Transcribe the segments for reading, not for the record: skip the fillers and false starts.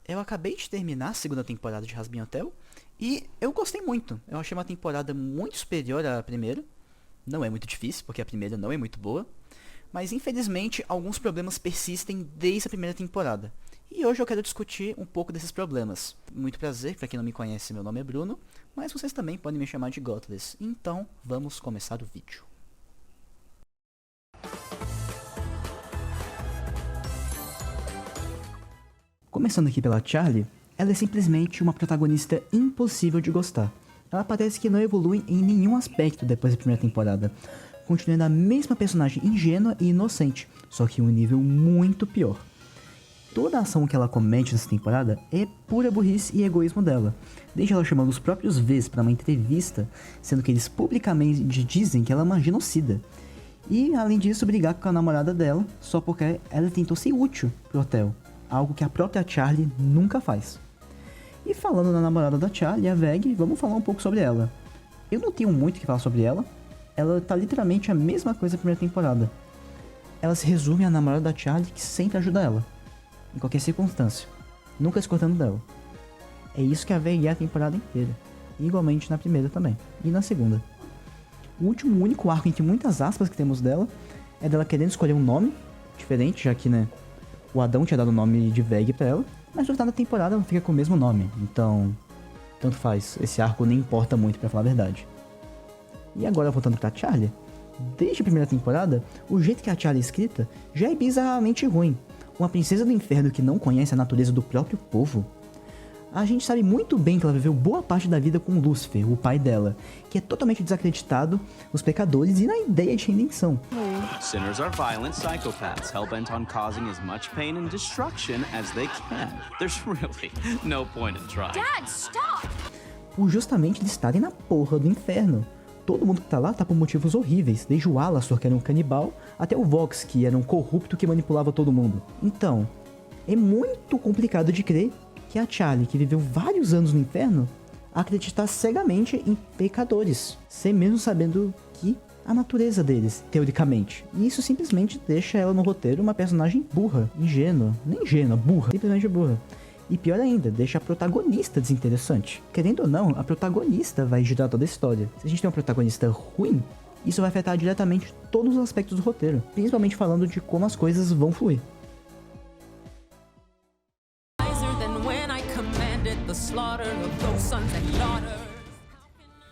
Eu acabei de terminar a segunda temporada de Hazbin Hotel e eu gostei muito. Eu achei uma temporada muito superior à primeira. Não é muito difícil, porque a primeira não é muito boa. Mas infelizmente alguns problemas persistem desde a primeira temporada. E hoje eu quero discutir um pouco desses problemas. Muito prazer, para quem não me conhece, meu nome é Bruno, mas vocês também podem me chamar de Godless. Então vamos começar o vídeo. Começando aqui pela Charlie, ela é simplesmente uma protagonista impossível de gostar. Ela parece que não evolui em nenhum aspecto depois da primeira temporada, continuando a mesma personagem ingênua e inocente, só que em um nível muito pior. Toda a ação que ela comete nessa temporada é pura burrice e egoísmo dela, desde ela chamando os próprios Vs para uma entrevista, sendo que eles publicamente dizem que ela é uma genocida. E além disso, brigar com a namorada dela só porque ela tentou ser útil pro hotel. Algo que a própria Charlie nunca faz. E falando na namorada da Charlie, a Veg, vamos falar um pouco sobre ela. Eu não tenho muito o que falar sobre ela. Ela tá literalmente a mesma coisa da primeira temporada. Ela se resume à namorada da Charlie que sempre ajuda ela. Em qualquer circunstância. Nunca se cortando dela. É isso que a Veg é a temporada inteira. E igualmente na primeira também. E na segunda. O único arco entre muitas aspas que temos dela é dela querendo escolher um nome diferente, já que, né, o Adão tinha dado o nome de Veg pra ela, mas no final da temporada ela fica com o mesmo nome, então tanto faz, esse arco nem importa muito pra falar a verdade. E agora voltando pra Charlie, desde a primeira temporada, o jeito que a Charlie é escrita já é bizarramente ruim. Uma princesa do inferno que não conhece a natureza do próprio povo. A gente sabe muito bem que ela viveu boa parte da vida com Lúcifer, o pai dela, que é totalmente desacreditado nos pecadores e na ideia de redenção. Sinners are violent psychopaths, hell-bent on causing as much pain and destruction as they can. There's really no point in trying. Dad, stop! Por justamente eles estarem na porra do inferno. Todo mundo que tá lá tá por motivos horríveis, desde o Alastor, que era um canibal, até o Vox, que era um corrupto que manipulava todo mundo. Então, é muito complicado de crer que a Charlie, que viveu vários anos no inferno, acreditar cegamente em pecadores, sem mesmo sabendo que a natureza deles, teoricamente. E isso simplesmente deixa ela no roteiro uma personagem burra, ingênua, nem ingênua, burra, simplesmente burra. E pior ainda, deixa a protagonista desinteressante. Querendo ou não, a protagonista vai girar toda a história. Se a gente tem uma protagonista ruim, isso vai afetar diretamente todos os aspectos do roteiro, principalmente falando de como as coisas vão fluir.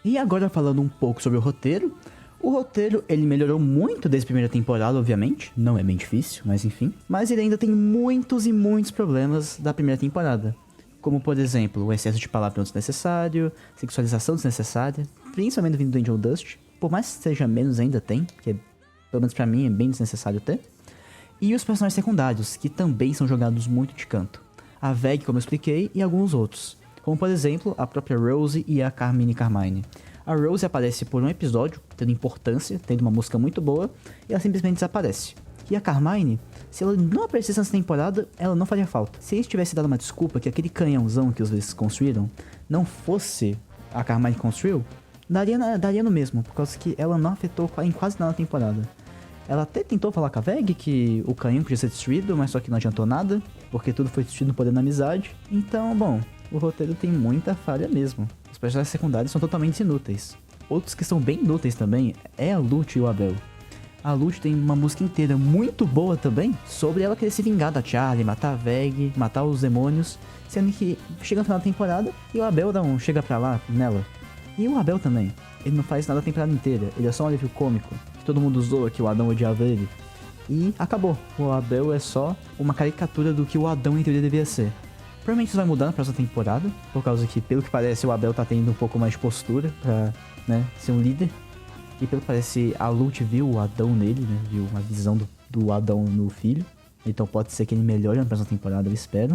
E agora falando um pouco sobre o roteiro ele melhorou muito desde a primeira temporada, obviamente, não é bem difícil, mas enfim. Mas ele ainda tem muitos e muitos problemas da primeira temporada, como por exemplo, o excesso de palavrão desnecessário, sexualização desnecessária, principalmente vindo do Angel Dust, por mais que seja menos ainda tem, que pelo menos pra mim é bem desnecessário ter. E os personagens secundários, que também são jogados muito de canto. A Veg, como eu expliquei, e alguns outros, como por exemplo, a própria Rose e a Carmine. A Rose aparece por um episódio, tendo importância, tendo uma música muito boa, e ela simplesmente desaparece. E a Carmine, se ela não aparecesse nessa temporada, ela não faria falta. Se eles tivessem dado uma desculpa que aquele canhãozão que os dois construíram não fosse a Carmine que construiu, daria no mesmo, por causa que ela não afetou em quase nada a temporada. Ela até tentou falar com a Veg que o canhão podia ser destruído, mas só que não adiantou nada, porque tudo foi destruído no poder da amizade. Então, bom, o roteiro tem muita falha mesmo. Os personagens secundários são totalmente inúteis. Outros que são bem inúteis também é a Lute e o Abel. A Lute tem uma música inteira muito boa também, sobre ela querer se vingar da Charlie, matar a Veg, matar os demônios, sendo que chega no final da temporada e o Abel chega pra lá nela. E o Abel também, ele não faz nada a temporada inteira, ele é só um alívio cômico, que todo mundo zoa que o Adão odiava ele. E acabou, o Abel é só uma caricatura do que o Adão em teoria deveria ser. Provavelmente isso vai mudar na próxima temporada, por causa que, pelo que parece, o Abel tá tendo um pouco mais de postura pra, né, ser um líder. E pelo que parece, a Lute viu o Adão nele, né, viu uma visão do Adão no filho. Então pode ser que ele melhore na próxima temporada, eu espero.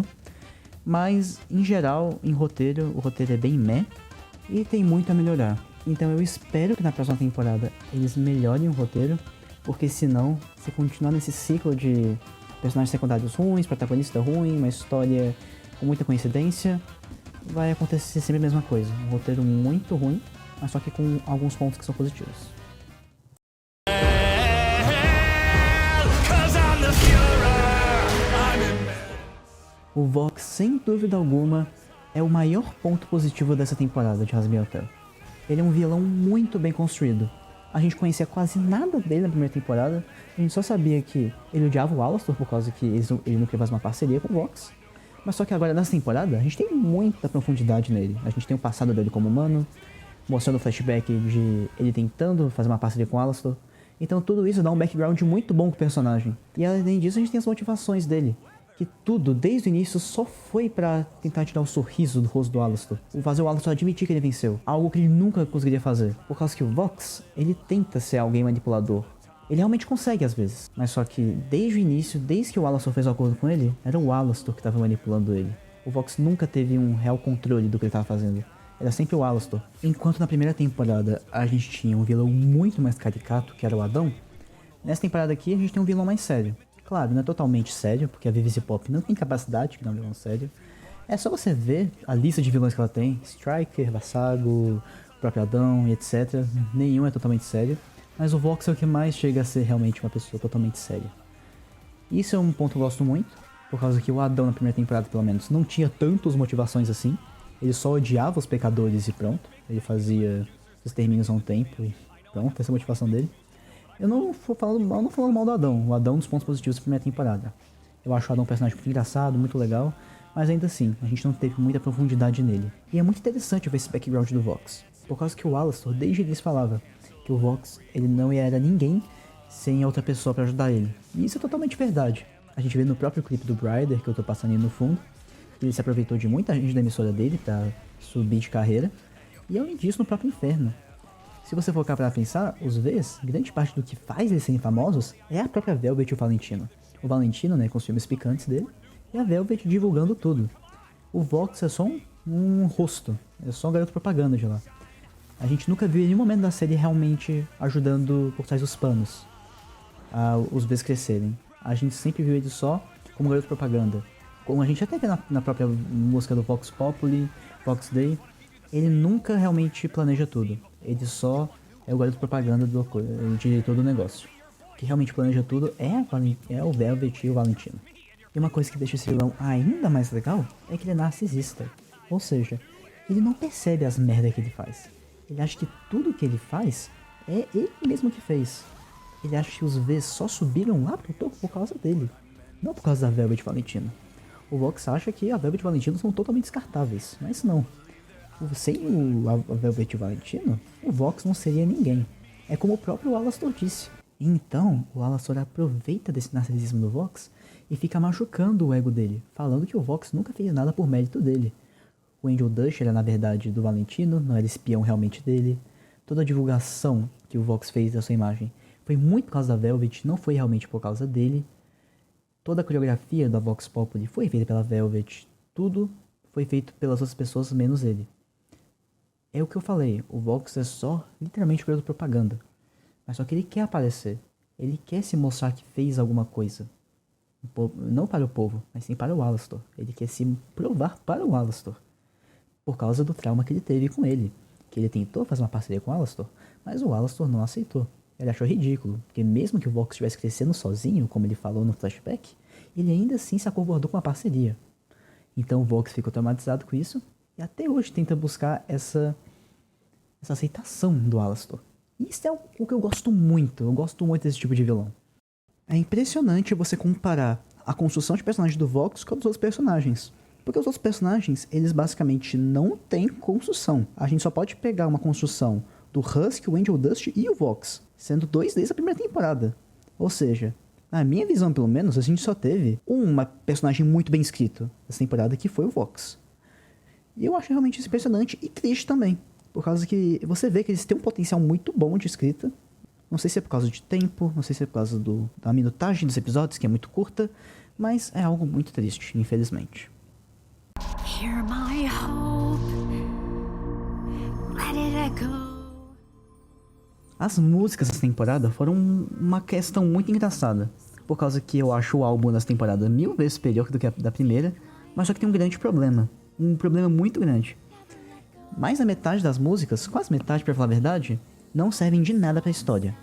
Mas, em geral, o roteiro é bem meh e tem muito a melhorar. Então eu espero que na próxima temporada eles melhorem o roteiro, porque senão, se continuar nesse ciclo de personagens secundários ruins, protagonista ruim, uma história com muita coincidência, vai acontecer sempre a mesma coisa. Um roteiro muito ruim, mas só que com alguns pontos que são positivos. O Vox, sem dúvida alguma, é o maior ponto positivo dessa temporada de Hazbin Hotel. Ele é um vilão muito bem construído. A gente conhecia quase nada dele na primeira temporada. A gente só sabia que ele odiava o Alastor por causa que ele não queria fazer uma parceria com o Vox. Mas só que agora nessa temporada a gente tem muita profundidade nele. A gente tem o passado dele como humano, mostrando o flashback de ele tentando fazer uma parceria com o Alastor. Então tudo isso dá um background muito bom pro personagem. E além disso a gente tem as motivações dele. Que tudo, desde o início, só foi pra tentar tirar o sorriso do rosto do Alastor. Fazer o Alastor admitir que ele venceu. Algo que ele nunca conseguiria fazer. Por causa que o Vox, ele tenta ser alguém manipulador. Ele realmente consegue às vezes. Mas só que desde o início, desde que o Alastor fez o acordo com ele, era o Alastor que estava manipulando ele. O Vox nunca teve um real controle do que ele estava fazendo. Era sempre o Alastor. Enquanto na primeira temporada a gente tinha um vilão muito mais caricato, que era o Adão, nessa temporada aqui a gente tem um vilão mais sério. Claro, não é totalmente sério, porque a VVC Pop não tem capacidade de criar um vilão sério. É só você ver a lista de vilões que ela tem. Striker, Vassago, o próprio Adão e etc. Nenhum é totalmente sério. Mas o Vox é o que mais chega a ser realmente uma pessoa totalmente séria. Isso é um ponto que eu gosto muito, por causa que o Adão na primeira temporada, pelo menos, não tinha tantas motivações assim. Ele só odiava os pecadores e pronto. Ele fazia os extermínios há um tempo e pronto, essa é a motivação dele. Eu não vou falando mal do Adão. O Adão é um dos pontos positivos da primeira temporada. Eu acho o Adão um personagem muito engraçado, muito legal, mas ainda assim, a gente não teve muita profundidade nele. E é muito interessante ver esse background do Vox, por causa que o Alastor, desde o início, falava que o Vox, ele não era ninguém sem outra pessoa pra ajudar ele. E isso é totalmente verdade. A gente vê no próprio clipe do Brider, que eu tô passando aí no fundo, ele se aproveitou de muita gente da emissora dele pra subir de carreira, e além disso, no próprio Inferno. Se você for para pensar, os Vs, grande parte do que faz eles serem famosos é a própria Velvet e o Valentino. O Valentino, né, com os filmes picantes dele, e a Velvet divulgando tudo. O Vox é só um rosto, é só um garoto propaganda de lá. A gente nunca viu em nenhum momento da série realmente ajudando por trás dos panos os Vs crescerem. A gente sempre viu ele só como garoto propaganda. Como a gente até vê na própria música do Vox Populi, Vox Day, ele nunca realmente planeja tudo. Ele só é o garoto propaganda do diretor do negócio. O que realmente planeja tudo é o Velvet e o Valentino. E uma coisa que deixa esse vilão ainda mais legal é que ele é narcisista. Ou seja, ele não percebe as merdas que ele faz. Ele acha que tudo que ele faz é ele mesmo que fez. Ele acha que os Vs só subiram lá pro topo por causa dele. Não por causa da Velvet e Valentino. O Vox acha que a Velvet e o Valentino são totalmente descartáveis. Mas não. Sem a Velvet e o Valentino, o Vox não seria ninguém. É como o próprio Alastor disse. Então, o Alastor aproveita desse narcisismo do Vox e fica machucando o ego dele, falando que o Vox nunca fez nada por mérito dele. O Angel Dust era na verdade do Valentino, não era espião realmente dele. Toda a divulgação que o Vox fez da sua imagem foi muito por causa da Velvet, não foi realmente por causa dele. Toda a coreografia da Vox Populi foi feita pela Velvet, tudo foi feito pelas outras pessoas menos ele. É o que eu falei, o Vox é só literalmente pela propaganda. Mas só que ele quer aparecer. Ele quer se mostrar que fez alguma coisa. Não para o povo, mas sim para o Alastor. Ele quer se provar para o Alastor. Por causa do trauma que ele teve com ele. Que ele tentou fazer uma parceria com o Alastor, mas o Alastor não aceitou. Ele achou ridículo, porque mesmo que o Vox estivesse crescendo sozinho, como ele falou no flashback, ele ainda assim se acovardou com a parceria. Então o Vox ficou traumatizado com isso, e até hoje tenta buscar essa aceitação do Alastor. E isso é o que eu gosto muito desse tipo de vilão. É impressionante você comparar a construção de personagem do Vox com os outros personagens. Porque os outros personagens, eles basicamente não têm construção. A gente só pode pegar uma construção do Husky, o Angel Dust e o Vox, sendo dois desde a primeira temporada. Ou seja, na minha visão pelo menos, a gente só teve uma personagem muito bem escrito dessa temporada, que foi o Vox. E eu acho realmente isso impressionante e triste também. Por causa que você vê que eles têm um potencial muito bom de escrita. Não sei se é por causa de tempo, não sei se é por causa da minutagem dos episódios, que é muito curta, mas é algo muito triste, infelizmente. Hear my hope, let it echo. As músicas dessa temporada foram uma questão muito engraçada, por causa que eu acho o álbum dessa temporada 1000 vezes superior do que a da primeira, mas só que tem um grande problema, um problema muito grande. Mais da metade das músicas, quase metade pra falar a verdade, não servem de nada pra história.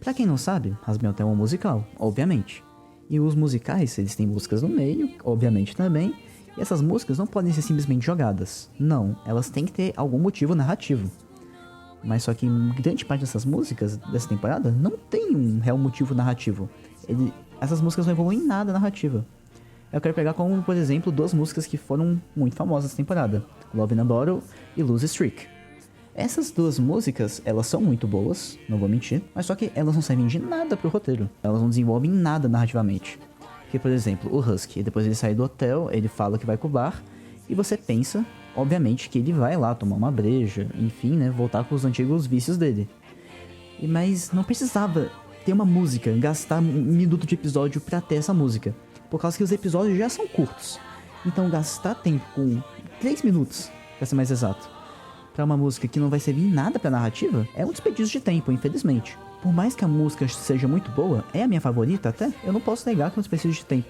Pra quem não sabe, Hazbin Hotel é um musical, obviamente. E os musicais, eles têm músicas no meio, obviamente também, e essas músicas não podem ser simplesmente jogadas. Não, elas têm que ter algum motivo narrativo. Mas só que grande parte dessas músicas dessa temporada não tem um real motivo narrativo. Essas músicas não evoluem em nada narrativa. Eu quero pegar como, por exemplo, 2 músicas que foram muito famosas essa temporada. Love in a Bottle e Lose Streak. Essas 2 músicas, elas são muito boas, não vou mentir, mas só que elas não servem de nada pro roteiro. Elas não desenvolvem nada narrativamente. Porque, por exemplo, o Husky, depois ele sai do hotel, ele fala que vai pro bar, e você pensa, obviamente, que ele vai lá tomar uma breja, enfim, né, voltar com os antigos vícios dele. Mas não precisava ter uma música, gastar 1 minuto de episódio pra ter essa música. Por causa que os episódios já são curtos. Então gastar tempo com 3 minutos, pra ser mais exato, pra uma música que não vai servir em nada pra narrativa, é um desperdício de tempo, infelizmente. Por mais que a música seja muito boa, é a minha favorita até, eu não posso negar que é um desperdício de tempo.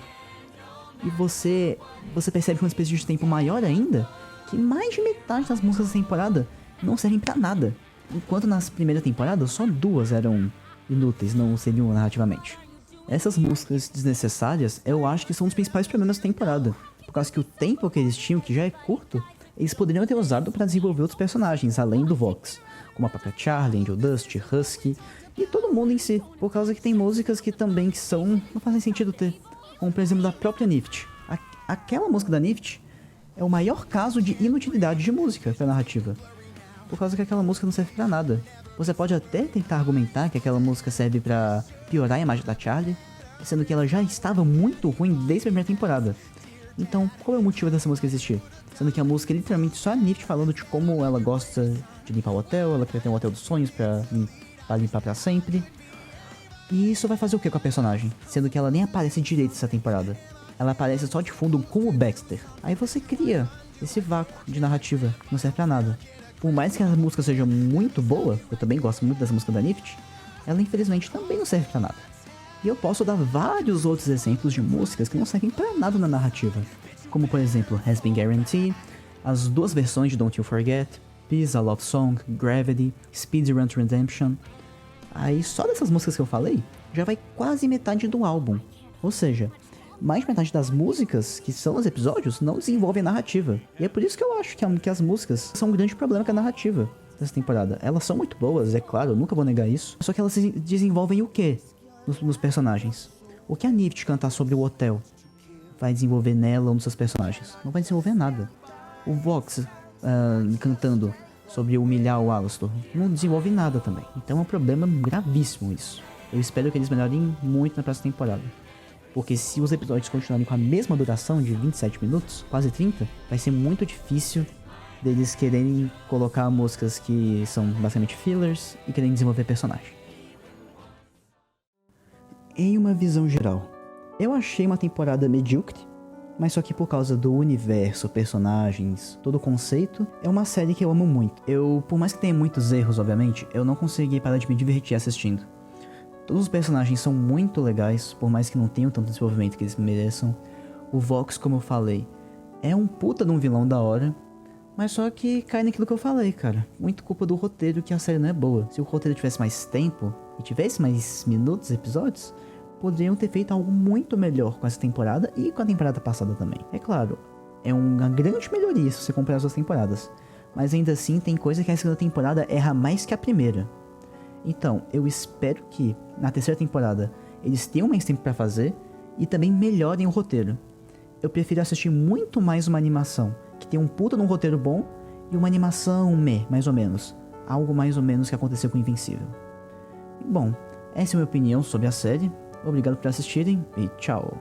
E você percebe que é um desperdício de tempo maior ainda, que mais de metade das músicas da temporada não servem pra nada. Enquanto nas primeiras temporadas, só 2 eram inúteis, não serviam narrativamente. Essas músicas desnecessárias, eu acho que são os principais problemas da temporada. Por causa que o tempo que eles tinham, que já é curto, eles poderiam ter usado para desenvolver outros personagens, além do Vox. Como a própria Charlie, Angel Dust, Husky e todo mundo em si. Por causa que tem músicas que também não fazem sentido ter. Como, por exemplo, da própria Nift. Aquela música da Nift é o maior caso de inutilidade de música pra narrativa. Por causa que aquela música não serve pra nada. Você pode até tentar argumentar que aquela música serve pra piorar a imagem da Charlie, sendo que ela já estava muito ruim desde a primeira temporada. Então, qual é o motivo dessa música existir? Sendo que a música é literalmente só a Nift falando de como ela gosta de limpar o hotel, ela quer ter um hotel dos sonhos pra limpar pra sempre. E isso vai fazer o que com a personagem? Sendo que ela nem aparece direito essa temporada. Ela aparece só de fundo com o Baxter. Aí você cria esse vácuo de narrativa que não serve pra nada. Por mais que a música seja muito boa, eu também gosto muito dessa música da Nift, ela infelizmente também não serve pra nada. E eu posso dar vários outros exemplos de músicas que não servem pra nada na narrativa. Como por exemplo, Has Been Guaranteed, as 2 versões de Don't You Forget, Peace, A Love Song, Gravity, Speed Run to Redemption. Aí só dessas músicas que eu falei, já vai quase metade do álbum. Ou seja, mais de metade das músicas, que são os episódios, não desenvolvem a narrativa. E é por isso que eu acho que as músicas são um grande problema com a narrativa dessa temporada. Elas são muito boas, é claro, eu nunca vou negar isso. Só que elas desenvolvem o quê nos personagens? O que a Nift cantar sobre o hotel vai desenvolver nela ou nos seus personagens? Não vai desenvolver nada. O Vox cantando sobre humilhar o Alastor não desenvolve nada também. Então é um problema gravíssimo isso. Eu espero que eles melhorem muito na próxima temporada. Porque se os episódios continuarem com a mesma duração de 27 minutos, quase 30, vai ser muito difícil deles quererem colocar músicas que são basicamente fillers e querem desenvolver personagem. Em uma visão geral, eu achei uma temporada medíocre, mas só que por causa do universo, personagens, todo o conceito, é uma série que eu amo muito. Por mais que tenha muitos erros, obviamente, eu não consegui parar de me divertir assistindo. Todos os personagens são muito legais, por mais que não tenham tanto desenvolvimento que eles mereçam. O Vox, como eu falei, é um puta de um vilão da hora, mas só que cai naquilo que eu falei, cara. Muito culpa do roteiro que a série não é boa. Se o roteiro tivesse mais tempo e tivesse mais minutos, episódios, poderiam ter feito algo muito melhor com essa temporada e com a temporada passada também. É claro, é uma grande melhoria se você comparar as 2 temporadas, mas ainda assim tem coisa que a segunda temporada erra mais que a primeira. Então, eu espero que na terceira temporada eles tenham mais tempo pra fazer e também melhorem o roteiro. Eu prefiro assistir muito mais uma animação que tem um puta num roteiro bom e uma animação mais ou menos. Algo mais ou menos que aconteceu com Invencível. Bom, essa é a minha opinião sobre a série. Obrigado por assistirem e tchau.